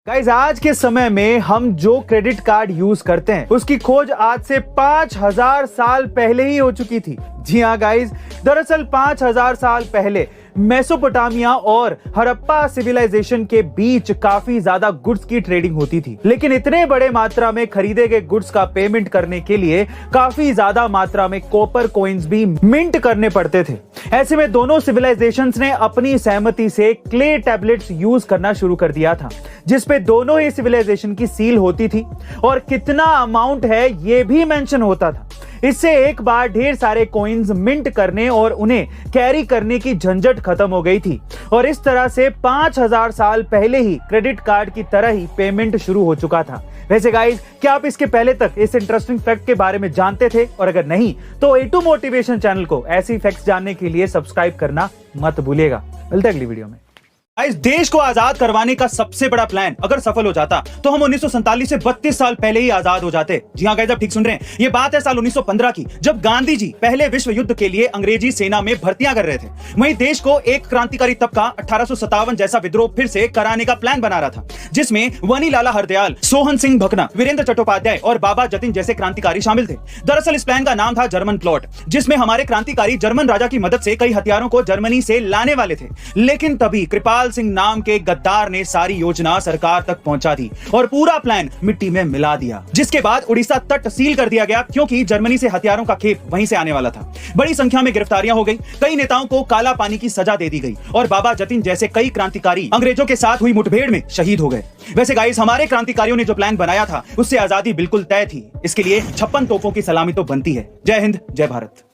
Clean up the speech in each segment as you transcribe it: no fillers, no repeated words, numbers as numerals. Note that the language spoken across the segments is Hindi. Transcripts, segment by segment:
गाइस, आज के समय में हम जो क्रेडिट कार्ड यूज करते हैं उसकी खोज आज से 5000 साल पहले ही हो चुकी थी। जी हाँ गाइस, दरअसल 5000 साल पहले मेसोपोटामिया और हड़प्पा सिविलाइजेशन के बीच काफी ज्यादा गुड्स की ट्रेडिंग होती थी, लेकिन इतने बड़े मात्रा में खरीदे गए गुड्स का पेमेंट करने के लिए काफी ज्यादा मात्रा में कॉपर कॉइन्स भी मिंट करने पड़ते थे। ऐसे में दोनों सिविलाइजेशंस ने अपनी सहमति से क्ले टैबलेट्स यूज करना शुरू कर दिया था, जिसपे दोनों ही सिविलाइजेशन की सील होती थी और कितना अमाउंट है ये भी मेंशन होता था। इससे एक बार ढेर सारे कॉइन्स मिंट करने और उन्हें कैरी करने की झंझट खत्म हो गई थी और इस तरह से 5000 साल पहले ही क्रेडिट कार्ड की तरह ही पेमेंट शुरू हो चुका था। वैसे गाइस, क्या आप इसके पहले तक इस इंटरेस्टिंग फैक्ट के बारे में जानते थे? और अगर नहीं तो A2 मोटिवेशन चैनल को ऐसी फैक्ट्स जानने के लिए सब्सक्राइब करना मत भूलिएगा। मिलते हैं अगली वीडियो में। इस देश को आजाद करवाने का सबसे बड़ा प्लान अगर सफल हो जाता तो हम 1947 से 32 साल पहले ही आजाद हो जाते। जी हाँ गाइस, आप ठीक सुन रहे हैं। ये बात है साल 1915 की, जब गांधी जी पहले विश्व युद्ध के लिए अंग्रेजी सेना में भर्तियां कर रहे थे। वहीं देश को एक क्रांतिकारी तबका 1857 जैसा विद्रोह फिर से कराने का प्लान बना रहा था, जिसमें वनी लाला हरदयाल, सोहन सिंह भकना, वीरेंद्र चट्टोपाध्याय और बाबा जतिन जैसे क्रांतिकारी शामिल थे। दरअसल इस प्लान का नाम था जर्मन प्लॉट, जिसमें हमारे क्रांतिकारी जर्मन राजा की मदद से कई हथियारों को जर्मनी से लाने वाले थे। लेकिन तभी कृपाल सिंह नाम के गद्दार ने सारी योजना सरकार तक पहुंचा दी और पूरा प्लान मिट्टी में मिला दिया, जिसके बाद उड़ीसा तट सील कर दिया गया, क्योंकि जर्मनी से हथियारों का खेप वहीं से आने वाला था। बड़ी संख्या में गिरफ्तारियां हो गई, कई नेताओं को काला पानी की सजा दे दी गई और बाबा जतिन जैसे कई क्रांतिकारी अंग्रेजों के साथ हुई मुठभेड़ में शहीद हो गए। वैसे गाइस, हमारे क्रांतिकारियों ने जो प्लान बनाया था उससे आजादी बिल्कुल तय थी। इसके लिए 56 तोपों की सलामी तो बनती है। जय हिंद, जय भारत।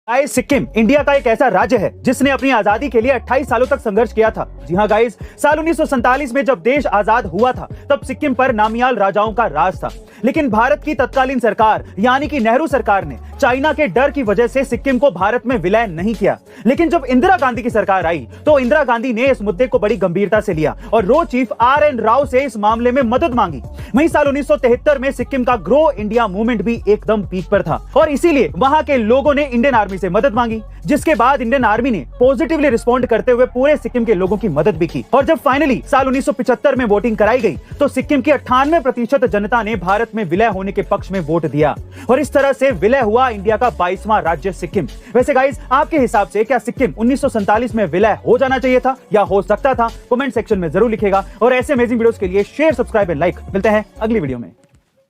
गाइस, सिक्किम इंडिया का एक ऐसा राज्य है जिसने अपनी आजादी के लिए 28 सालों तक संघर्ष किया था। जी हाँ गाइस, साल 1947 में जब देश आजाद हुआ था तब सिक्किम पर नामियाल राजाओं का राज था, लेकिन भारत की तत्कालीन सरकार यानी कि नेहरू सरकार ने चाइना के डर की वजह से सिक्किम को भारत में विलय नहीं किया। लेकिन जब इंदिरा गांधी की सरकार आई तो इंदिरा गांधी ने इस मुद्दे को बड़ी गंभीरता से लिया और रो चीफ RN राव से इस मामले में मदद मांगी। वहीं साल 1973 में सिक्किम का ग्रो इंडिया मूवमेंट भी एकदम पीक पर था और इसीलिए वहां के लोगों ने इंडियन आर्मी से मदद मांगी, जिसके बाद इंडियन आर्मी ने पॉजिटिवली रिस्पॉन्ड करते हुए पूरे सिक्किम के लोगों की मदद भी की। और जब फाइनली साल 1975 में वोटिंग कराई गई तो सिक्किम की 98% जनता ने भारत में विलय होने के पक्ष में वोट दिया और इस तरह से विलय हुआ इंडिया का 22वां राज्य सिक्किम। वैसे गाइस, आपके हिसाब से क्या सिक्किम 1947 में विलय हो जाना चाहिए था या हो सकता था? कमेंट सेक्शन में जरूर लिखेगा और ऐसे अमेजिंग वीडियोस के लिए शेयर, सब्सक्राइब एंड लाइक। मिलते हैं अगली वीडियो में।